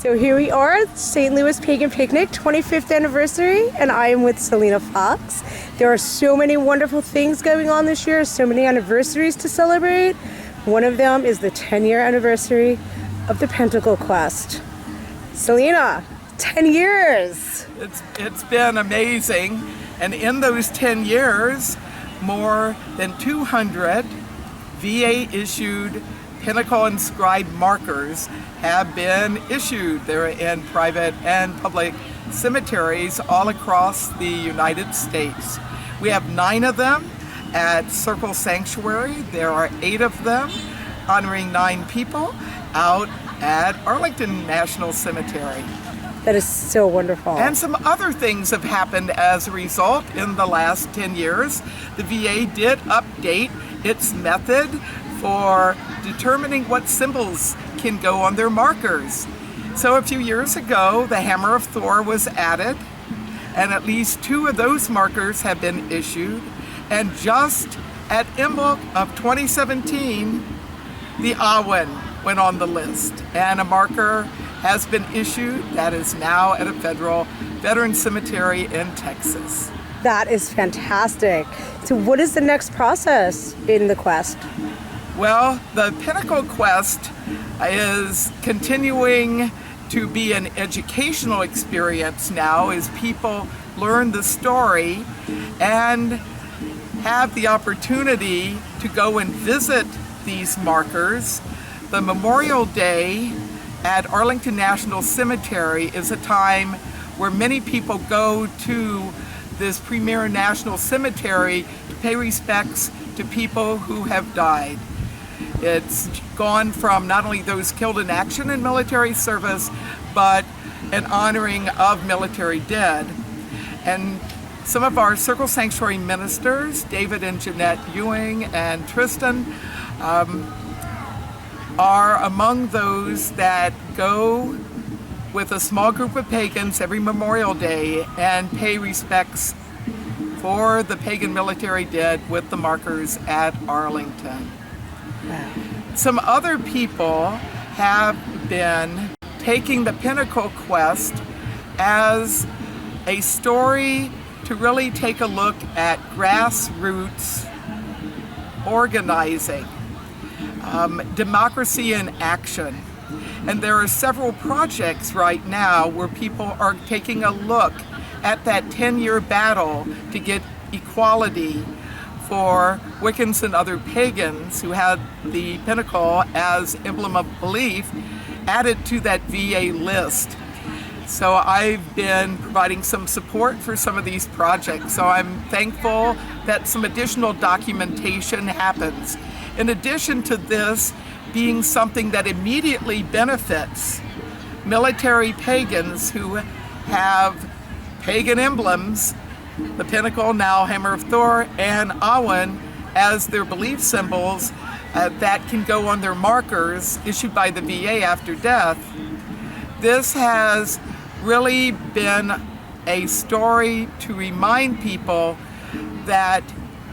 So here we are at St. Louis Pagan Picnic, 25th anniversary, and I am with Selena Fox. There are so many wonderful things going on this year, so many anniversaries to celebrate. One of them is the 10-year anniversary of the Pentacle Quest. Selena, 10 years! It's been amazing, and in those 10 years, more than 200 VA-issued Pentacle inscribed markers have been issued. They're in private and public cemeteries all across the United States. We have 9 of them at Circle Sanctuary. There are 8 of them honoring 9 people out at Arlington National Cemetery. That is so wonderful. And some other things have happened as a result in the last 10 years. The VA did update its method for determining what symbols can go on their markers. So a few years ago, the Hammer of Thor was added, and at least 2 of those markers have been issued. And just at Imbolc of 2017, the Awen went on the list, and a marker has been issued that is now at a federal veteran cemetery in Texas. That is fantastic. So what is the next process in the quest? Well, the Pentacle Quest is continuing to be an educational experience now as people learn the story and have the opportunity to go and visit these markers. The Memorial Day at Arlington National Cemetery is a time where many people go to this premier national cemetery to pay respects to people who have died. It's gone from not only those killed in action in military service, but an honoring of military dead. And some of our Circle Sanctuary ministers, David and Jeanette Ewing and Tristan, are among those that go with a small group of pagans every Memorial Day and pay respects for the pagan military dead with the markers at Arlington. Some other people have been taking the Pentacle Quest as a story to really take a look at grassroots organizing, democracy in action. And there are several projects right now where people are taking a look at that 10-year battle to get equality for Wiccans and other pagans who had the Pentacle as emblem of belief added to that VA list. So I've been providing some support for some of these projects. So I'm thankful that some additional documentation happens. In addition to this being something that immediately benefits military pagans who have pagan emblems, the Pentacle, now Hammer of Thor, and Awen as their belief symbols that can go on their markers issued by the VA after death. This has really been a story to remind people that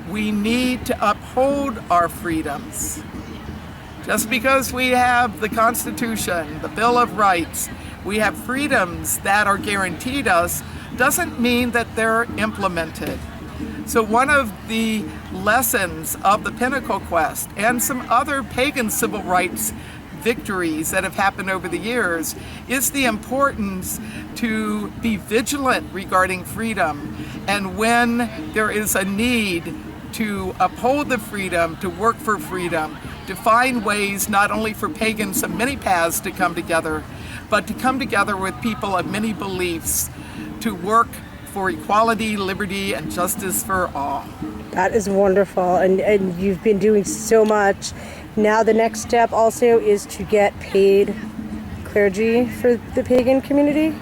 we need to uphold our freedoms. Just because we have the Constitution, the Bill of Rights, we have freedoms that are guaranteed us, doesn't mean that they're implemented. So one of the lessons of the Pentacle Quest and some other pagan civil rights victories that have happened over the years is the importance to be vigilant regarding freedom, and when there is a need to uphold the freedom, to work for freedom, to find ways not only for pagans of many paths to come together, but to come together with people of many beliefs to work for equality, liberty, and justice for all. That is wonderful, and you've been doing so much. Now the next step also is to get paid clergy for the pagan community?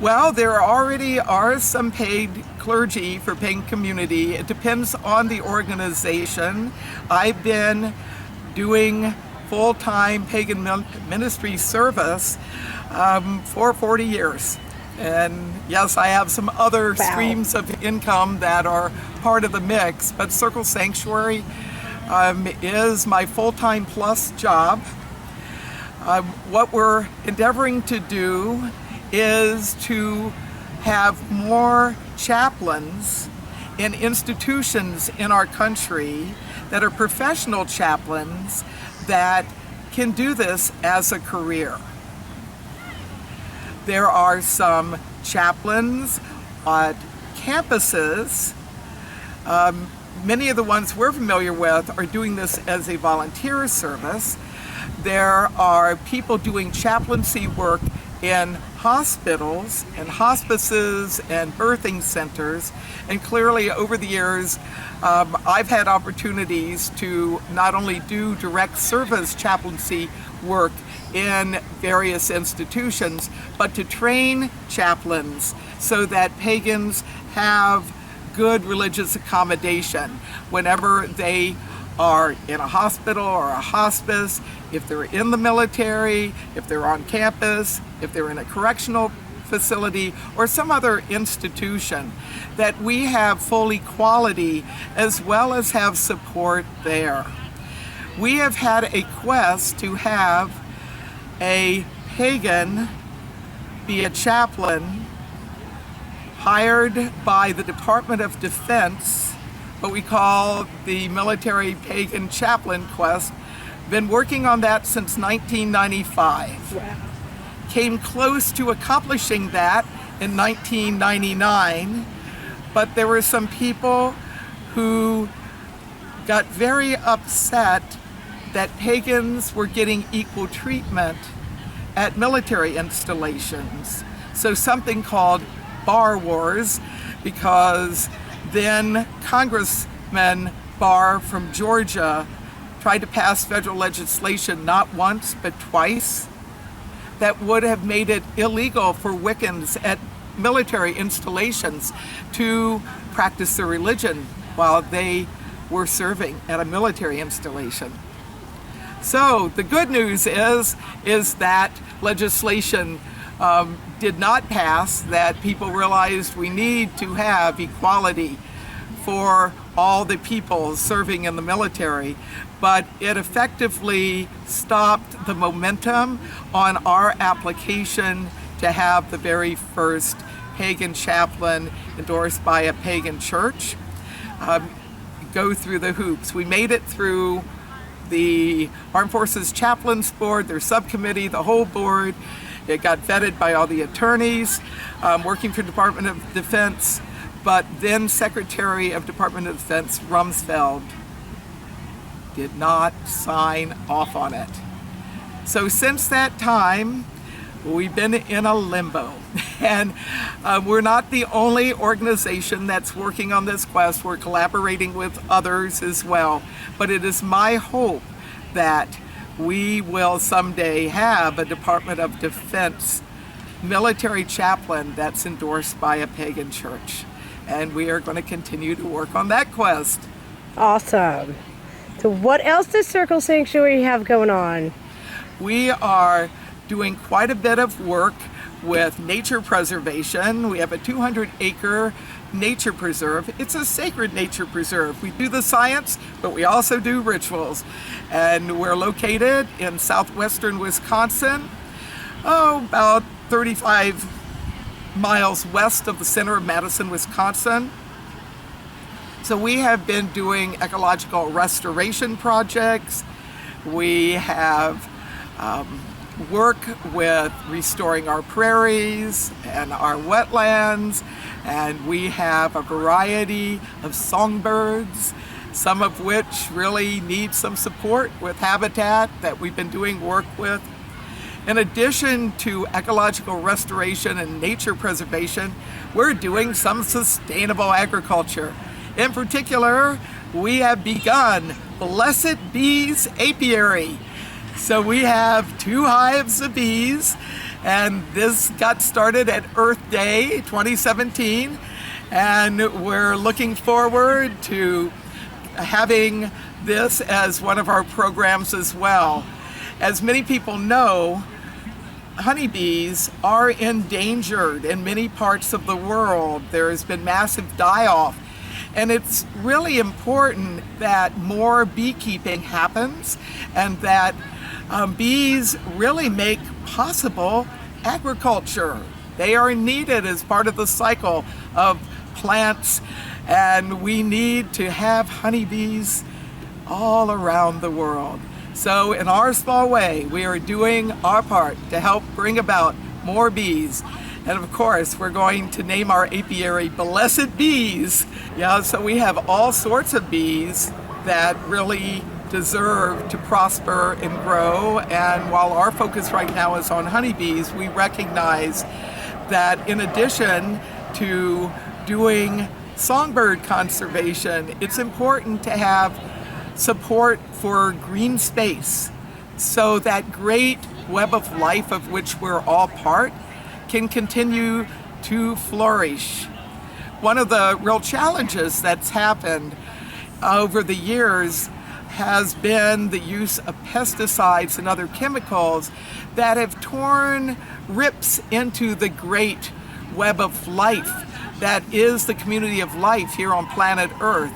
Well, there already are some paid clergy for pagan community. It depends on the organization. I've been doing full-time pagan ministry service for 40 years. And yes, I have some other streams of income that are part of the mix, but Circle Sanctuary is my full-time plus job. What we're endeavoring to do is to have more chaplains in institutions in our country that are professional chaplains that can do this as a career. There are some chaplains at campuses. Many of the ones we're familiar with are doing this as a volunteer service. There are people doing chaplaincy work in hospitals and hospices and birthing centers. And clearly over the years, I've had opportunities to not only do direct service chaplaincy work in various institutions, but to train chaplains so that pagans have good religious accommodation whenever they are in a hospital or a hospice, if they're in the military, if they're on campus, if they're in a correctional facility or some other institution, that we have full equality as well as have support there. We have had a quest to have a pagan be a chaplain hired by the Department of Defense, what we call the Military Pagan Chaplain Quest. Been working on that since 1995. Wow. Came close to accomplishing that in 1999, but there were some people who got very upset that pagans were getting equal treatment at military installations. So something called Bar Wars, because then Congressman Barr from Georgia tried to pass federal legislation not once but twice that would have made it illegal for Wiccans at military installations to practice their religion while they were serving at a military installation. So the good news is that legislation did not pass, that people realized we need to have equality for all the people serving in the military, but it effectively stopped the momentum on our application to have the very first pagan chaplain endorsed by a pagan church go through the hoops. We made it through the Armed Forces Chaplains Board, their subcommittee, the whole board. It got vetted by all the attorneys working for Department of Defense, but then Secretary of Department of Defense Rumsfeld did not sign off on it. So since that time, we've been in a limbo. And we're not the only organization that's working on this quest. We're collaborating with others as well. But it is my hope that we will someday have a Department of Defense military chaplain that's endorsed by a pagan church. And we are going to continue to work on that quest. Awesome. So what else does Circle Sanctuary have going on? We are doing quite a bit of work with nature preservation. We have a 200-acre nature preserve. It's a sacred nature preserve. We do the science, but we also do rituals. And we're located in southwestern Wisconsin, about 35 miles west of the center of Madison, Wisconsin. So we have been doing ecological restoration projects. We have work with restoring our prairies and our wetlands, and we have a variety of songbirds, some of which really need some support with habitat that we've been doing work with. In addition to ecological restoration and nature preservation, we're doing some sustainable agriculture. In particular, we have begun Blessed Bees Apiary. So we have 2 hives of bees, and this got started at Earth Day 2017, and we're looking forward to having this as one of our programs as well. As many people know, honeybees are endangered in many parts of the world. There has been massive die-off. And it's really important that more beekeeping happens and that Bees really make possible agriculture. They are needed as part of the cycle of plants, and we need to have honeybees all around the world. So in our small way, we are doing our part to help bring about more bees. And of course, we're going to name our apiary Blessed Bees. Yeah, so we have all sorts of bees that really deserve to prosper and grow. And while our focus right now is on honeybees, we recognize that in addition to doing songbird conservation, it's important to have support for green space so that great web of life of which we're all part can continue to flourish. One of the real challenges that's happened over the years has been the use of pesticides and other chemicals that have torn rips into the great web of life that is the community of life here on planet Earth.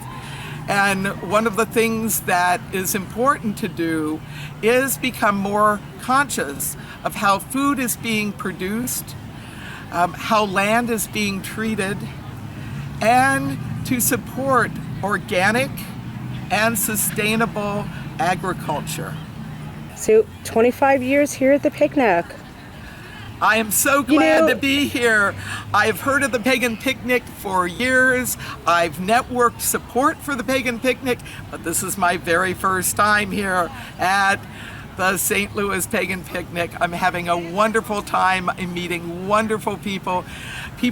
And one of the things that is important to do is become more conscious of how food is being produced, how land is being treated, and to support organic and sustainable agriculture. So 25 years here at the picnic. I am so glad to be here. I've heard of the Pagan Picnic for years. I've networked support for the Pagan Picnic, but this is my very first time here at the St. Louis Pagan Picnic. I'm having a wonderful time. I'm meeting wonderful people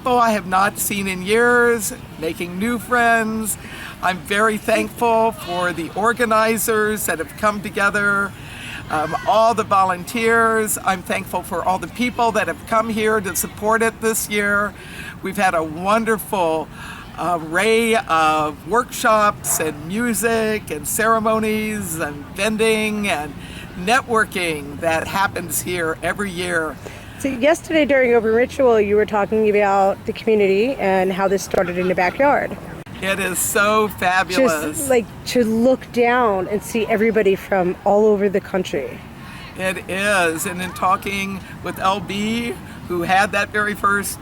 I have not seen in years, making new friends. I'm very thankful for the organizers that have come together, all the volunteers. I'm thankful for all the people that have come here to support it this year. We've had a wonderful array of workshops and music and ceremonies and vending and networking that happens here every year. So yesterday during Open Ritual, you were talking about the community and how this started in the backyard. It is so fabulous. Just like to look down and see everybody from all over the country. It is, and in talking with LB, who had that very first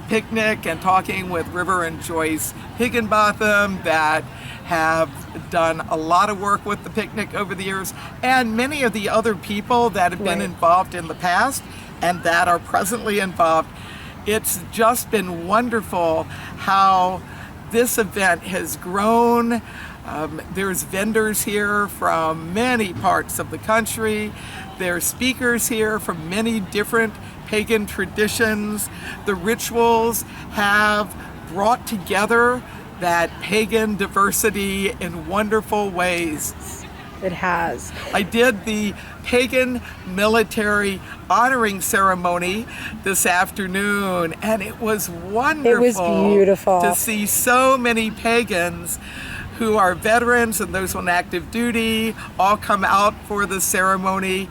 picnic, and talking with River and Joyce Higginbotham that have done a lot of work with the picnic over the years, and many of the other people that have been involved in the past and that are presently involved. It's just been wonderful how this event has grown. There's vendors here from many parts of the country. There's speakers here from many different pagan traditions. The rituals have brought together that pagan diversity in wonderful ways. It has. I did the pagan military honoring ceremony this afternoon, and it was wonderful. It was beautiful to see so many pagans who are veterans and those on active duty all come out for the ceremony.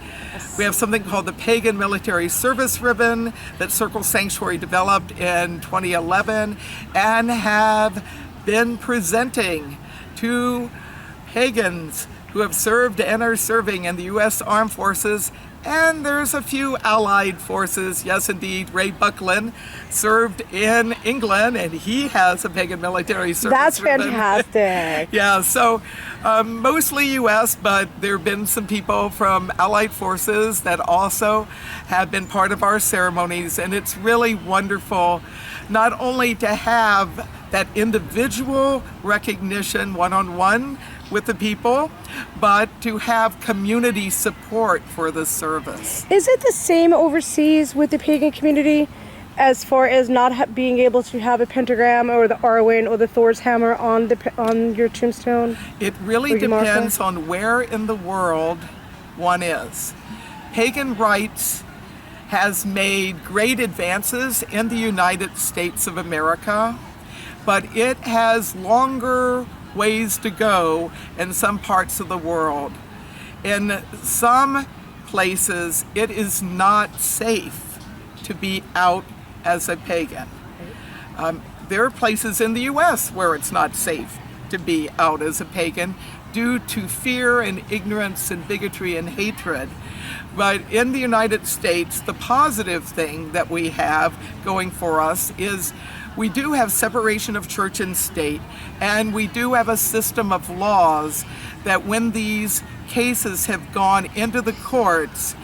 We have something called the Pagan Military Service Ribbon that Circle Sanctuary developed in 2011 and have been presenting to pagans who have served and are serving in the U.S. Armed Forces, and there's a few allied forces. Yes, indeed, Ray Buckland served in England, and he has a pagan military service. That's fantastic. Yeah, so mostly U.S., but there have been some people from allied forces that also have been part of our ceremonies, and it's really wonderful not only to have that individual recognition one-on-one with the people, but to have community support for the service. Is it the same overseas with the pagan community as far as not being able to have a pentagram or the Arwen or the Thor's hammer on your tombstone? It really depends on where in the world one is. Pagan rites has made great advances in the United States of America, but it has longer ways to go in some parts of the world. In some places, it is not safe to be out as a pagan. There are places in the U.S. where it's not safe to be out as a pagan due to fear and ignorance and bigotry and hatred. But in the United States, the positive thing that we have going for us is we do have separation of church and state, and we do have a system of laws that when these cases have gone into the courts,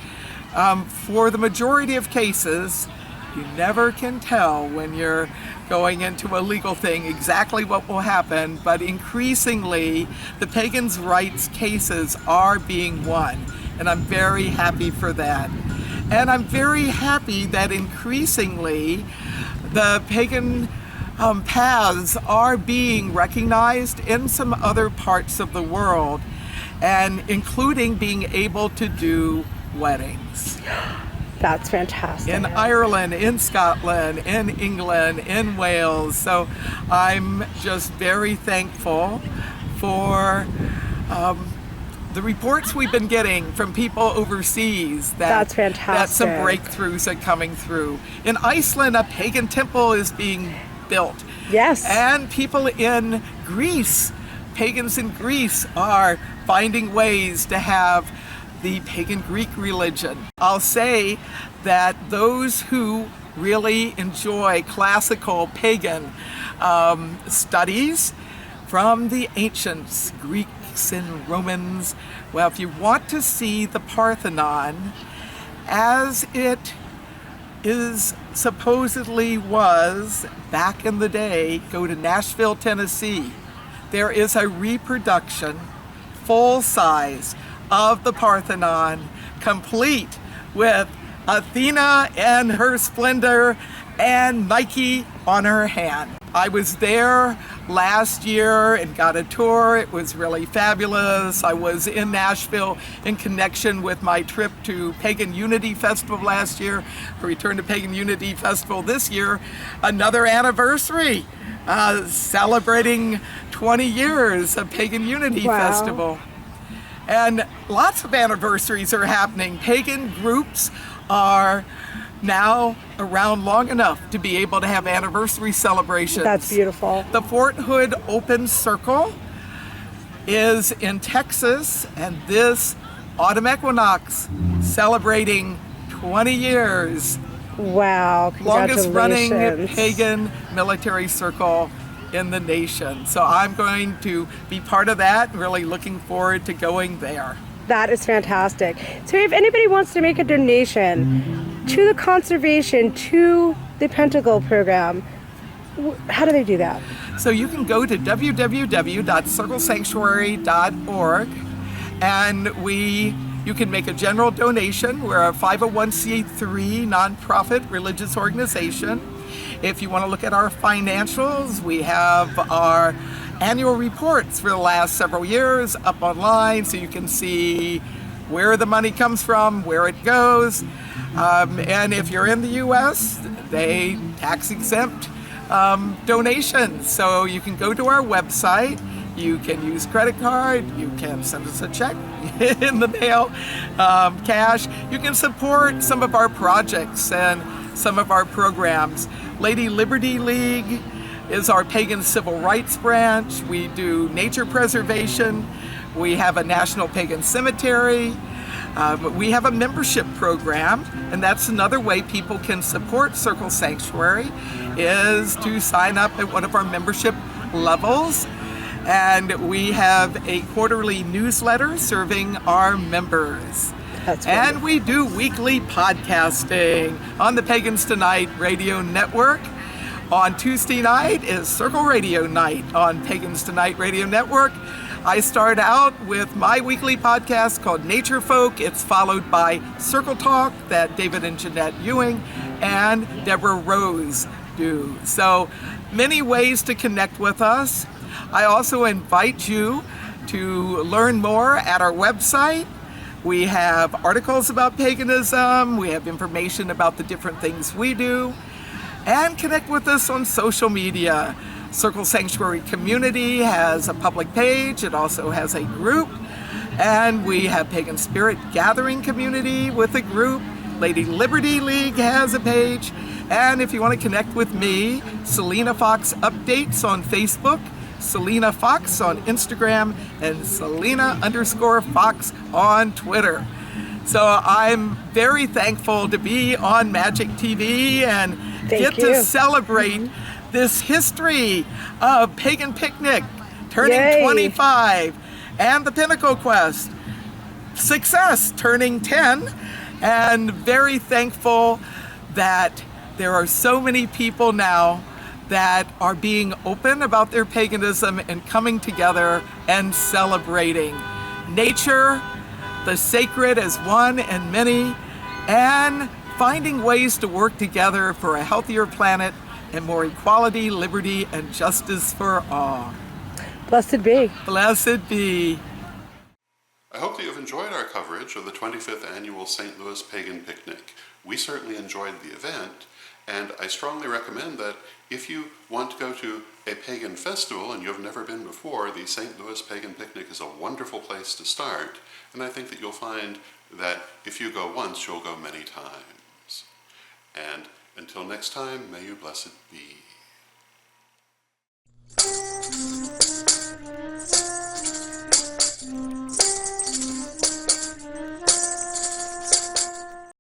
for the majority of cases, you never can tell when you're going into a legal thing exactly what will happen, but increasingly the pagans' rights cases are being won, and I'm very happy for that. And I'm very happy that increasingly the pagan paths are being recognized in some other parts of the world, and including being able to do weddings. That's fantastic. In Ireland, in Scotland, in England, in Wales. So I'm just very thankful for the reports we've been getting from people overseas that's fantastic. That some breakthroughs are coming through. In Iceland, a pagan temple is being built. Yes. And people in Greece, pagans in Greece, are finding ways to have the pagan Greek religion. I'll say that those who really enjoy classical pagan studies from the ancients, Greeks and Romans, well, if you want to see the Parthenon as it is supposedly was back in the day, go to Nashville, Tennessee. There is a reproduction, full size, of the Parthenon, complete with Athena and her splendor and Nike on her hand. I was there last year and got a tour. It was really fabulous. I was in Nashville in connection with my trip to Pagan Unity Festival last year. I returned to Pagan Unity Festival this year, another anniversary, celebrating 20 years of Pagan Unity Festival. And lots of anniversaries are happening. Pagan groups are now around long enough to be able to have anniversary celebrations. That's beautiful. The Fort Hood Open Circle is in Texas, and this autumn equinox celebrating 20 years. Wow, longest running congratulations. pagan military circle in the nation. So I'm going to be part of that, and really looking forward to going there. That is fantastic. So if anybody wants to make a donation to the conservation, to the Pentacle program, how do they do that? So you can go to www.circlesanctuary.org, and you can make a general donation. We're a 501c3 nonprofit religious organization. If you want to look at our financials, we have our annual reports for the last several years up online, so you can see where the money comes from, where it goes. And if you're in the U.S., they tax-exempt donations. So you can go to our website, you can use credit card, you can send us a check in the mail, cash. You can support some of our projects and some of our programs. Lady Liberty League is our pagan civil rights branch. We do nature preservation. We have a national pagan cemetery. We have a membership program, and that's another way people can support Circle Sanctuary, is to sign up at one of our membership levels. And we have a quarterly newsletter serving our members. And we do weekly podcasting on the Pagans Tonight radio network. On Tuesday night is Circle Radio Night on Pagans Tonight radio network. I start out with my weekly podcast called Nature Folk. It's followed by Circle Talk that David and Jeanette Ewing and Deborah Rose do. So many ways to connect with us. I also invite you to learn more at our website. We have articles about paganism, we have information about the different things we do, and connect with us on social media. Circle Sanctuary Community has a public page, it also has a group, and we have Pagan Spirit Gathering Community with a group. Lady Liberty League has a page, and if you want to connect with me, Selena Fox Updates on Facebook, Selena Fox on Instagram and Selena_Fox on Twitter. So I'm very thankful to be on Magick TV and get to celebrate this history of Pagan Picnic turning 25 and the Pentacle Quest success turning 10, and very thankful that there are so many people now that are being open about their paganism and coming together and celebrating nature, the sacred as one and many, and finding ways to work together for a healthier planet and more equality, liberty, and justice for all. Blessed be. Blessed be. I hope that you've enjoyed our coverage of the 25th Annual St. Louis Pagan Picnic. We certainly enjoyed the event, and I strongly recommend that if you want to go to a pagan festival and you have never been before, the St. Louis Pagan Picnic is a wonderful place to start, and I think that you'll find that if you go once, you'll go many times. And until next time, may you blessed be.